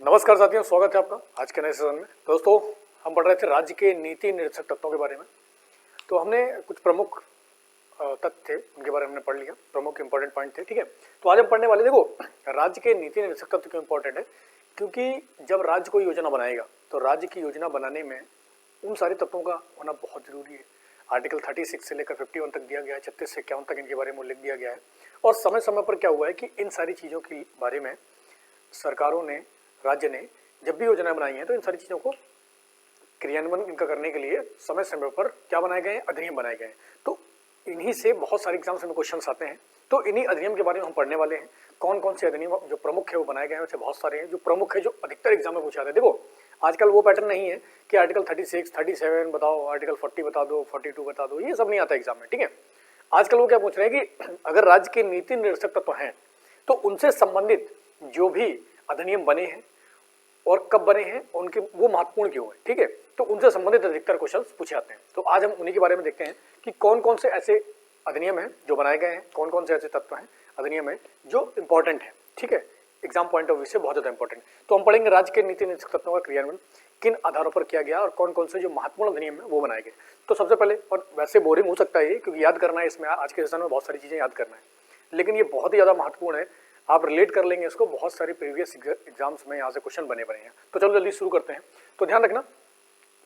नमस्कार साथियों, स्वागत है आपका आज के नए सेशन में। दोस्तों, हम पढ़ रहे थे राज्य के नीति निर्देशक तत्वों के बारे में। तो हमने कुछ प्रमुख तथ्य थे, उनके बारे में हमने पढ़ लिया, प्रमुख इंपॉर्टेंट पॉइंट थे। ठीक है, तो आज हम पढ़ने वाले, देखो राज्य के नीति निर्देशक तत्व क्यों इंपॉर्टेंट है, क्योंकि जब राज्य कोई योजना बनाएगा तो राज्य की योजना बनाने में उन सारे तत्वों का होना बहुत जरूरी है। आर्टिकल 36 से लेकर 51 तक दिया गया है, 36 से 51 तक इनके बारे में उल्लेख दिया गया है। और समय समय पर क्या हुआ है कि इन सारी चीज़ों के बारे में सरकारों ने, राज्य ने जब भी योजनाएं बनाई हैं तो इन सारी चीज़ों को क्रियान्वयन इनका करने के लिए समय समय पर क्या बनाए गए हैं, अधिनियम बनाए गए हैं। तो इन्हीं से बहुत सारे एग्जाम्स में क्वेश्चन आते हैं। तो इन्हीं अधिनियम के बारे में हम पढ़ने वाले हैं। कौन कौन से अधिनियम जो प्रमुख है वो बनाए गए हैं, वैसे बहुत सारे हैं जो प्रमुख है, जो अधिकतर एग्जाम में पूछा जाता है। देखो, आजकल वो पैटर्न नहीं है कि आर्टिकल 36, 37 बताओ, आर्टिकल 40 बता दो, 42 बता दो, ये सब नहीं आता एग्जाम में। ठीक है, आजकल वो क्या पूछ रहे हैं कि अगर राज्य के नीति निर्देशक तत्व हैं तो उनसे संबंधित जो भी अधिनियम बने हैं और कब बने हैं, उनके वो महत्वपूर्ण क्यों है। ठीक है, तो उनसे संबंधित अधिकतर क्वेश्चन पूछे जाते हैं। तो आज हम उन्हीं के बारे में देखते हैं कि कौन कौन से ऐसे अधिनियम हैं जो बनाए गए हैं, कौन कौन से ऐसे तत्व हैं, अधिनियम है जो इंपॉर्टेंट है। ठीक है, एग्जाम पॉइंट ऑफ व्यू से बहुत ज्यादा इंपॉर्टेंट। तो हम पढ़ेंगे राज्य के नीति निर्देशक तत्वों का क्रियान्वयन किन आधारों पर किया गया और कौन कौन से जो महत्वपूर्ण अधिनियम है वो बनाए गए। तो सबसे पहले, और वैसे बोरिंग हो सकता है ये, क्योंकि याद करना है इसमें, आज के सेशन में बहुत सारी चीजें याद करना है, लेकिन ये बहुत ही ज्यादा महत्वपूर्ण है। आप रिलेट कर लेंगे इसको, बहुत सारे प्रीवियस एग्जाम्स में यहाँ से क्वेश्चन बने हैं। तो चलो जल्दी शुरू करते हैं। तो ध्यान रखना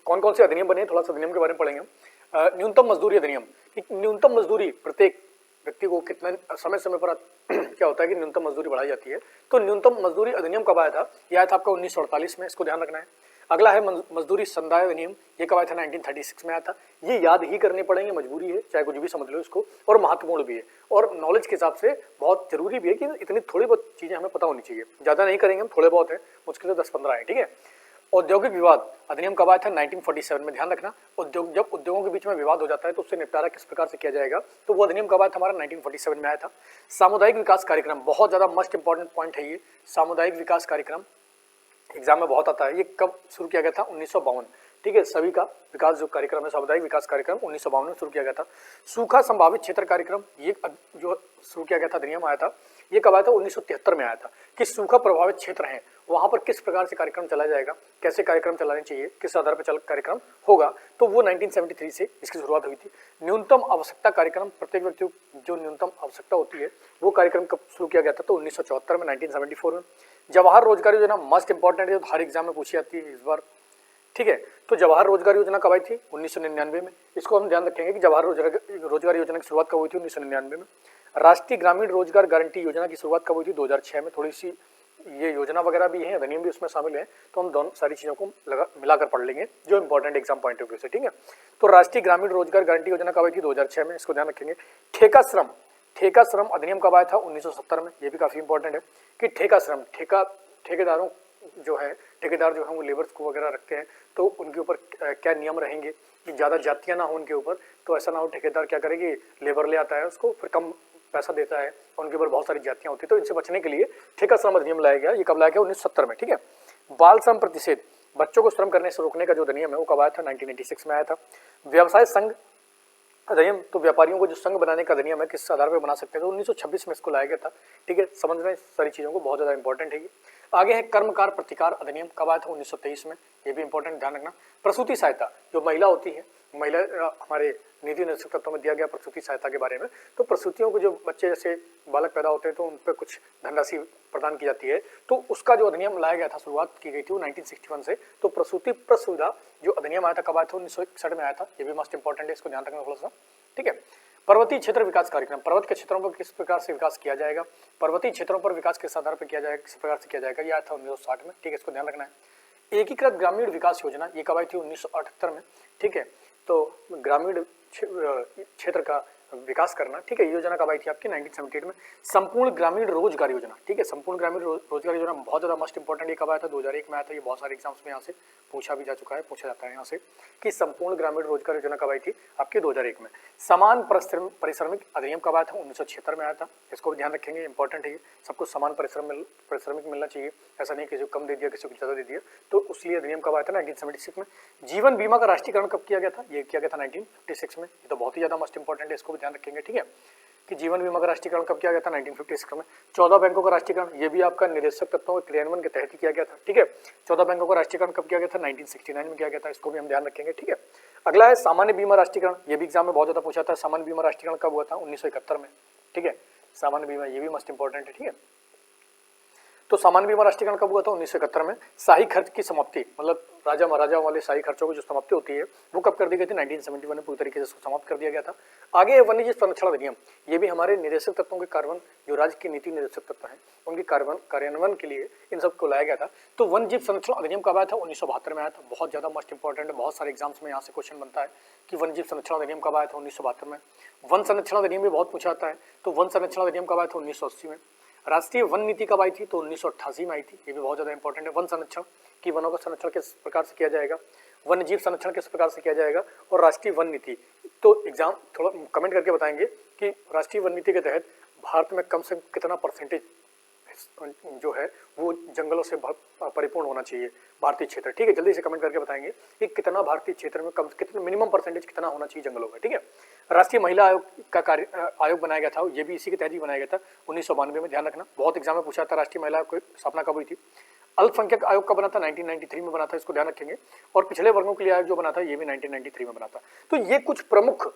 कौन कौन से अधिनियम बने हैं, थोड़ा सा अधिनियम के बारे में पढ़ेंगे। न्यूनतम मजदूरी अधिनियम, न्यूनतम मजदूरी प्रत्येक व्यक्ति को कितना समय समय पर क्या होता है कि न्यूनतम मजदूरी बढ़ाई जाती है। तो न्यूनतम मजदूरी अधिनियम कब आया था? यह आया था आपका 1948 में, इसको ध्यान रखना है। अगला है मजदूरी संदाय अधिनियम, ये कब आया था? 1936 में आया था। ये याद ही करने पड़ेंगे, मजबूरी है, चाहे कुछ भी समझ लो इसको, और महत्वपूर्ण भी है, और नॉलेज के हिसाब से बहुत जरूरी भी है कि इतनी थोड़ी बहुत चीजें हमें पता होनी चाहिए। ज्यादा नहीं करेंगे हम, थोड़े बहुत है, मुश्किल से 10-15 है। ठीक है, औद्योगिक विवाद अधिनियम कब आया था? 1947 में। ध्यान रखना, उद्योग, जब उद्योगों के बीच में विवाद हो जाता है तो उससे निपटारा किस प्रकार से किया जाएगा, तो वो अधिनियम कब आया था? हमारा 1947 में आया था। सामुदायिक विकास कार्यक्रम, बहुत ज्यादा मस्ट इंपॉर्टेंट पॉइंट है ये। सामुदायिक विकास कार्यक्रम एग्जाम में बहुत आता है। ये कब शुरू किया गया था? 1952। ठीक है, सभी का विकास जो कार्यक्रम है, सामुदायिक विकास कार्यक्रम 1952 में शुरू किया गया था। सूखा संभावित क्षेत्र कार्यक्रम, ये जो शुरू किया गया था, अधिनियम आया था, ये कब आया था? 1973 में आया था। कि सूखा प्रभावित क्षेत्र हैं वहां पर किस प्रकार से कार्यक्रम चलाया जाएगा, कैसे कार्यक्रम चलाने चाहिए, किस आधार पर कार्यक्रम होगा, तो वो 1973 से इसकी शुरुआत हुई थी। न्यूनतम आवश्यकता कार्यक्रम, प्रत्येक व्यक्ति को जो न्यूनतम आवश्यकता होती है वो कार्यक्रम कब शुरू किया गया था? तो 1974 में, 1974 में। जवाहर रोजगार योजना मस्ट इंपॉर्टेंट है, तो हर एग्जाम में पूछी जाती है इस बार। ठीक है, तो जवाहर रोजगार योजना कब आई थी? 1999 में। इसको हम ध्यान रखेंगे कि जवाहर रोजगार योजना की शुरुआत कब हुई थी? 1999 में। राष्ट्रीय ग्रामीण रोजगार गारंटी योजना की शुरुआत कब हुई थी? 2006 में। थोड़ी सी ये योजना वगैरह भी है, अधिनियम भी उसमें शामिल है, तो हम दोनों सारी चीजों को मिलाकर पढ़ लेंगे जो important exam point of view से। ठीक है, तो राष्ट्रीय ग्रामीण रोजगार गारंटी योजना कब आई थी? 2006 में, इसको ध्यान रखेंगे। ठेका श्रम, ठेका श्रम अधिनियम कब आया था? 1970 में। ये भी काफी इंपॉर्टेंट है कि ठेका श्रम, ठेकेदारों जो है, ठेकेदार जो है वो लेबर्स को वगैरह रखते हैं, तो उनके ऊपर क्या नियम रहेंगे कि ज़्यादा जातियाँ ना हो उनके ऊपर, तो ऐसा ना हो ठेकेदार क्या करेगी, लेबर ले आता है उसको, फिर कम पैसा देता है, उनके ऊपर बहुत सारी जातियाँ होती है। तो इनसे बचने के लिए ठेका श्रम अधिनियम लाया गया। ये कब लाया गया? 1970 में। ठीक है, बाल श्रम प्रतिषेध, बच्चों को श्रम करने से रोकने का जो अधिनियम है वो कब आया था? 1986 में आया था। व्यवसाय संघ अधिनियम, तो व्यापारियों को जो संघ बनाने का अधिनियम है, किस आधार पर बना सकते हैं, तो 1926 में इसको लाया गया था। ठीक है, समझना इस सारी चीज़ों को, बहुत ज़्यादा इंपॉर्टेंट है ये। आगे है कर्मकार प्रतिकार अधिनियम, कब आया था? 1923 में। ये भी इंपॉर्टेंट, ध्यान रखना। प्रसूति सहायता, जो महिला होती है, महिला हमारे नीति निर्देशक तत्वों में दिया गया प्रसूति सहायता के बारे में। तो प्रसूतियों को, जो बच्चे जैसे बालक पैदा होते हैं तो उन पर कुछ धनराशि प्रदान की जाती है, तो उसका जो अधिनियम लाया गया था, शुरुआत की गई थी वो 1961 से। तो प्रसूति प्रसुविधा जो अधिनियम आया था कब आया था? 1961 में आया था। ये भी मस्ट इंपॉर्टेंट है, इसको ध्यान रखना थोड़ा सा। ठीक है, पर्वतीय क्षेत्र विकास कार्यक्रम, पर्वत के क्षेत्रों पर किस प्रकार से विकास किया जाएगा, पर्वतीय क्षेत्रों पर विकास किस आधार पर किया जाएगा, किस प्रकार से किया जाएगा, ये आया था 1960 में। ठीक है, इसको ध्यान रखना है। एकीकृत ग्रामीण विकास योजना, ये कब आई थी? 1978 में। ठीक है, तो ग्रामीण क्षेत्र का विकास करना, ठीक है, योजना कब आई थी आपकी? 1978 में। संपूर्ण ग्रामीण रोजगार योजना, ठीक है, संपूर्ण ग्रामीण रोजगार योजना बहुत ज्यादा मस्ट इंपॉर्टेंट, ये कब आया था? 2001 में आया था। ये बहुत सारे एग्जाम्स में यहाँ से पूछा भी जा चुका है, पूछा जाता है यहाँ से कि संपूर्ण ग्रामीण रोजगार योजना कब आई थी आपकी? 2001 में। समान परिश्रमिक अधिनियम कब आया था? 1976 में आया था। इसको भी ध्यान रखेंगे, इंपॉर्टेंट है ये, सबको समान परिश्रमिक मिलना चाहिए, ऐसा नहीं किसी को कम दे दिया, किसी को ज्यादा दे दिया। तो उसलिए अधिनियम कब आया था? 1976 में। जीवन बीमा का राष्ट्रीयकरण कब किया गया था? ये किया गया था 1956 में। ये तो बहुत ही ज्यादा मस्ट इंपॉर्टेंट है, इसको भी ध्यान रखेंगे। ठीक है, कि जीवन बीमा का राष्ट्रीयकरण कब किया गया था, 1956 में। 14 बैंकों का राष्ट्रीयकरण, ये भी आपका निदेशक तत्वों के क्रियान्वयन के तहत ही किया गया था, ठीक है। 14 बैंकों का राष्ट्रीयकरण कब किया गया था, 1969 में किया गया था, इसको भी हम ध्यान रखेंगे, ठीक है। अगला है सामान्य बीमा राष्ट्रीयकरण, ये भी एग्जाम में बहुत ज्यादा पूछा था। सामान्य बीमा राष्ट्रीयकरण कब हुआ था, 1971 में, ठीक है। सामान्य बीमा ये भी मस्ट इंपॉर्टेंट है, ठीक है। तो सामान्य बीमा राष्ट्रीयकरण कब हुआ था, 1971 में। शाही खर्च की समाप्ति, मतलब राजा महाराजाओं वाले शाही खर्चों की जो समाप्ति होती है वो कब कर दी गई थी, 1971 में पूरी तरीके से इसको समाप्त कर दिया गया था। आगे है वन्यजीव संरक्षण अधिनियम, ये भी हमारे निदेशक तत्वों के कार्यान्वयन, जो राज्य की नीति निदेशक तत्व हैं उनके कार्यान्वयन के लिए इन सबको लाया गया था। तो वन्यजीव संरक्षण अधिनियम कब आया था, 1972 में आया था। बहुत ज्यादा मस्ट इंपॉर्टेंट है, बहुत सारे एग्जाम्स में यहाँ से क्वेश्चन बनता है कि वन्यजीव संरक्षण अधिनियम कब आया था, 1972 में। वन संरक्षण अधिनियम भी बहुत पूछा जाता है, तो वन संरक्षण अधिनियम कब आया था, 1980 में। राष्ट्रीय वन नीति कब आई थी, तो 1988 में आई थी, ये भी बहुत ज्यादा इंपॉर्टेंट है। वन संरक्षण की वनों का संरक्षण किस प्रकार से किया जाएगा, वन्य जीव संरक्षण किस प्रकार से किया जाएगा, और राष्ट्रीय वन नीति, तो एग्जाम थोड़ा कमेंट करके बताएंगे कि राष्ट्रीय वन नीति के तहत भारत में कम से कम कितना परसेंटेज जो है वो जंगलों से परिपूर्ण होना चाहिए भारतीय क्षेत्र, ठीक है। जल्दी से कमेंट करके बताएंगे कि कितना भारतीय क्षेत्र में कितना मिनिमम परसेंटेज कितना होना चाहिए जंगलों का, ठीक है। राष्ट्रीय महिला आयोग का आयोग बनाया गया था, ये भी इसी के तहत ही बनाया गया था 1992 में, ध्यान रखना, बहुत एग्जाम में पूछा था राष्ट्रीय महिला आयोग की स्थापना कब हुई थी। अल्पसंख्यक आयोग कब बना था, 1993 में बना था, इसको ध्यान रखेंगे। और पिछले वर्गों के लिए आयोग जो बना था ये भी 1993 में बना था। तो ये कुछ प्रमुख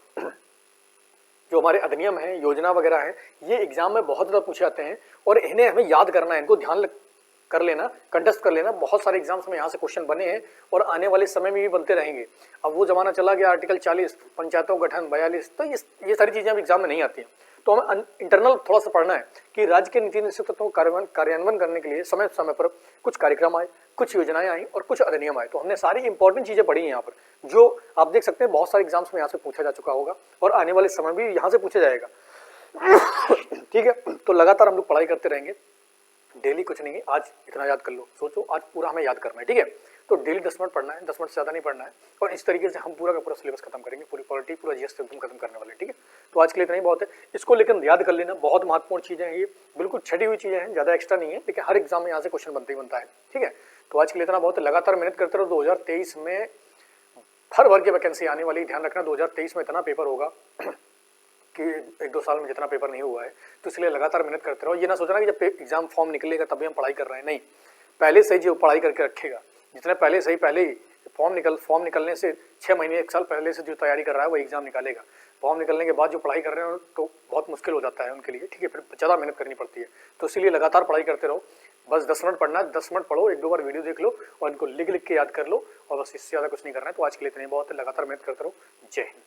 जो हमारे अधिनियम है, योजना वगैरह है, ये एग्जाम में बहुत ज्यादा पूछे जाते हैं और इन्हें हमें याद करना है, इनको ध्यान कर लेना, कंटेस्ट कर लेना। बहुत सारे एग्जाम्स में यहाँ से क्वेश्चन बने हैं और आने वाले समय में भी बनते रहेंगे। अब वो जमाना चला गया आर्टिकल 40, पंचायतों का गठन 42, तो ये सारी चीजें अब एग्जाम में नहीं आती हैं। तो हमें इंटरनल थोड़ा सा पढ़ना है कि राज्य के नीति निदेशक तत्वों को कार्यान्वयन करने के लिए समय समय पर कुछ कार्यक्रम आए, कुछ योजनाएं आई और कुछ अधिनियम आए। तो हमने सारी इंपॉर्टेंट चीजें पढ़ी हैं यहाँ पर, जो आप देख सकते हैं बहुत सारे एग्जाम्स में यहाँ से पूछा जा चुका होगा और आने वाले समय भी यहाँ से पूछा जाएगा, ठीक है। तो लगातार हम लोग पढ़ाई करते रहेंगे, डेली कुछ नहीं है, आज इतना याद कर लो, सोचो आज पूरा हमें याद करना है, ठीक है। तो डेली 10 मिनट पढ़ना है, 10 मिनट से ज़्यादा नहीं पढ़ना है और इस तरीके से हम पूरा का पूरा सिलेबस खत्म करेंगे, पूरी पॉलिटी पूरा जीएस एकदम खत्म करने वाले, ठीक है। तो आज के लिए इतना ही बहुत है, इसको लेकिन याद कर लेना, बहुत महत्वपूर्ण चीज़ें हैं ये, बिल्कुल छटी हुई चीज़ें हैं, ज़्यादा एक्स्ट्रा नहीं है, लेकिन हर एग्जाम में यहाँ से क्वेश्चन बनते ही बनता है, ठीक है। तो आज के लिए इतना बहुत है, लगातार मेहनत करते रहो। 2023 में हर वर्ग की वैकेंसी आने वाली, ध्यान रखना 2023 में इतना पेपर होगा कि 1-2 साल में जितना पेपर नहीं हुआ है, तो इसलिए लगातार मेहनत करते रहो। ये ना सोचना कि जब एग्जाम फॉर्म निकलेगा तभी हम पढ़ाई कर रहे हैं, नहीं, पहले से ही जो पढ़ाई करके रखेगा, जितने पहले से ही फॉर्म निकलने से 6 महीने 1 साल पहले से जो तैयारी कर रहा है वो एग्जाम निकालेगा। फॉर्म निकलने के बाद जो पढ़ाई कर रहे हैं तो बहुत मुश्किल हो जाता है उनके लिए, ठीक है, फिर ज़्यादा मेहनत करनी पड़ती है। तो इसीलिए लगातार पढ़ाई करते रहो, बस 10 मिनट पढ़ना है, 10 मिनट पढ़ो, 1-2 बार वीडियो देख लो और इनको लिख के याद कर लो और बस इससे ज़्यादा कुछ नहीं करना है। तो आज के लिए इतनी बहुत है, लगातार मेहनत करते रहो। जय हिंद।